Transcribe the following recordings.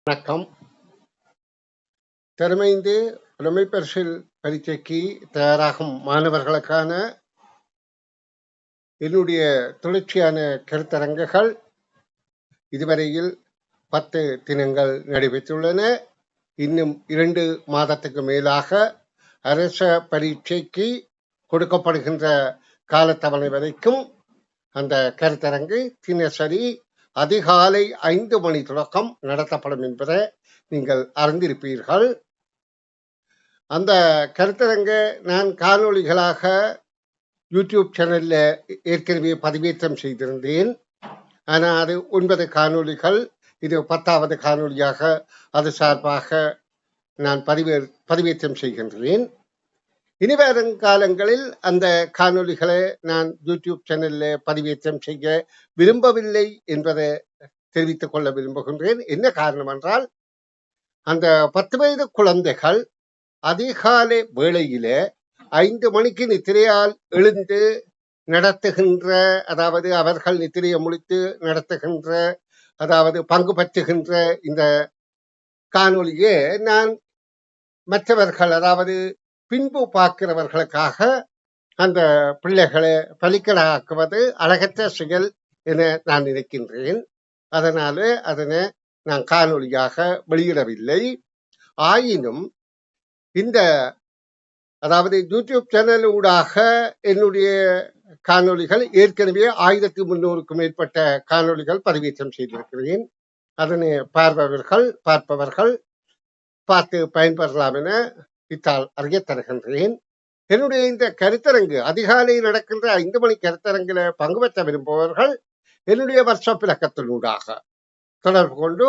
வணக்கம். திறமைந்து புலமைப்பரிசில் பரீட்சைக்கு தயாராகும் மாணவர்களுக்கான என்னுடைய தொடர்ச்சியான கருத்தரங்குகள் இதுவரையில் 10 தினங்கள் நடைபெற்றுள்ளன. இன்னும் 2 மாதத்துக்கு மேலாக அரச பரீட்சைக்கு கொடுக்கப்படுகின்ற காலத்தவணை வரைக்கும் அந்த கருத்தரங்கு தினசரி அதிகாலை 5 மணி தொடக்கம் நடத்தப்படும் என்பதை நீங்கள் அறிந்திருப்பீர்கள். அந்த கருத்தரங்க நான் காணொளிகளாக யூடியூப் சேனல்ல ஏற்கனவே பதிவேற்றம் செய்திருந்தேன். ஆனால் அது 9 காணொளிகள், இது 10வது காணொளியாக அது சார்பாக நான் பதிவேற்றம் செய்கின்றேன். இனி வரும் காலங்களில் அந்த காணொளிகளை நான் யூடியூப் சேனல்ல பதிவேற்றம் செய்ய விரும்பவில்லை என்பதை தெரிவித்துக் கொள்ள விரும்புகின்றேன். என்ன காரணம் என்றால், அந்த 10 வயது குழந்தைகள் அதிகாலை வேளையிலே 5 மணிக்கு நித்திரையால் எழுந்து நடத்துகின்ற, அதாவது அவர்கள் நித்திரையை முடித்து நடத்துகின்ற, அதாவது பங்கு பற்றுகின்ற இந்த காணொலியே நான் மற்றவர்கள், அதாவது பின்பு பார்க்கிறவர்களுக்காக அந்த பிள்ளைகளை பலிக்கடாக்குவது அழகற்ற செயல் என நான் நினைக்கின்றேன். அதனால அதனை நான் காணொலியாக வெளியிடவில்லை. ஆயினும் இந்த, அதாவது யூடியூப் சேனல் ஊடாக என்னுடைய காணொளிகள் ஏற்கனவே 1300க்கும் மேற்பட்ட காணொளிகள் பதிவேற்றம் செய்திருக்கிறேன். அதனை பார்ப்பவர்கள் பார்த்து பயன்பெறலாம் என இத்தால் அறிய தருகின்றேன். என்னுடைய இந்த கருத்தரங்கு அதிகாலை நடக்கின்ற 5 மணி கருத்தரங்கில பங்கு பெற்ற விரும்புபவர்கள் என்னுடைய வாட்ஸ்அப் இலக்கத்தினூடாக தொடர்பு கொண்டு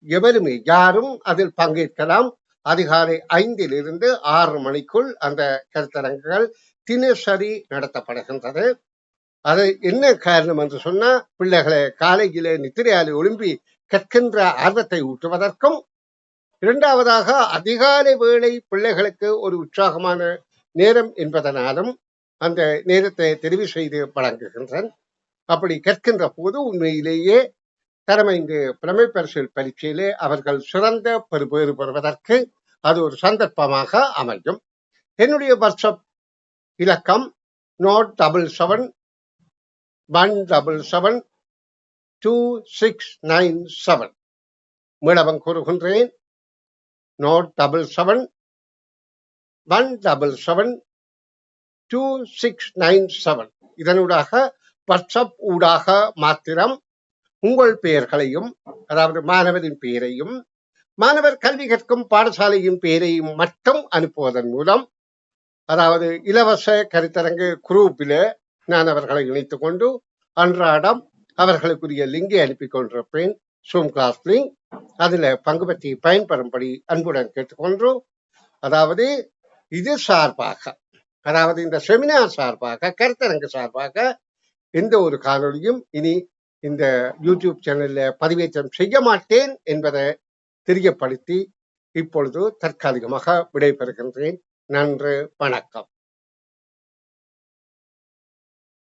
எவருமே யாரும் அதில் பங்கேற்கலாம். அதிகாலை 5லிருந்து 6 மணிக்குள் அந்த கருத்தரங்குகள் தினசரி நடத்தப்படுகின்றது. அது என்ன காரணம் என்று சொன்னா, பிள்ளைகளை காலையிலே நித்திரையாலை ஒழும்பி கற்கின்ற ஆர்வத்தை ஊட்டுவதற்கும், இரண்டாவதாக அதிகாலை வேளை பிள்ளைகளுக்கு ஒரு உற்சாகமான நேரம் என்பதனாலும் அந்த நேரத்தை தெரிவு செய்து வழங்குகின்றன. அப்படி கற்கின்ற போது உண்மையிலேயே தரமைந்து புலமைப்பரிசில் பரீட்சையிலே அவர்கள் சிறந்த பெறுபேறு பெறுவதற்கு அது ஒரு சந்தர்ப்பமாக அமையும். என்னுடைய வாட்ஸ்அப் இலக்கம் 077-177-2697. மீளவும் கூறுகின்றேன், 077-177-2697. இதனூடாக வாட்ஸ்அப் ஊடாக மாத்திரம் உங்கள் பெயர்களையும், அதாவது மாணவரின் பெயரையும் மாணவர் கல்வி கற்கும் பாடசாலையின் பெயரையும் மட்டும் அனுப்புவதன் மூலம், அதாவது இலவச கருத்தரங்கு குரூப்பில நான் அவர்களை இணைத்துக் கொண்டு அன்றாடம் அவர்களுக்குரிய லிங்கை அனுப்பி கொண்டிருப்பேன், ஜூம் கிளாஸ் லிங்க். அதுல பங்கு பற்றி பயன்பெறும்படி அன்புடன் கேட்டுக்கொண்டு, அதாவது இது சார்பாக, அதாவது இந்த செமினார் சார்பாக, கருத்தரங்கு சார்பாக எந்த ஒரு காணொலியும் இனி இந்த யூடியூப் சேனல்ல பதிவேற்றம் செய்ய மாட்டேன் என்பதை தெரியப்படுத்தி இப்பொழுது தற்காலிகமாக விடைபெறுகின்றேன். நன்றி, வணக்கம்.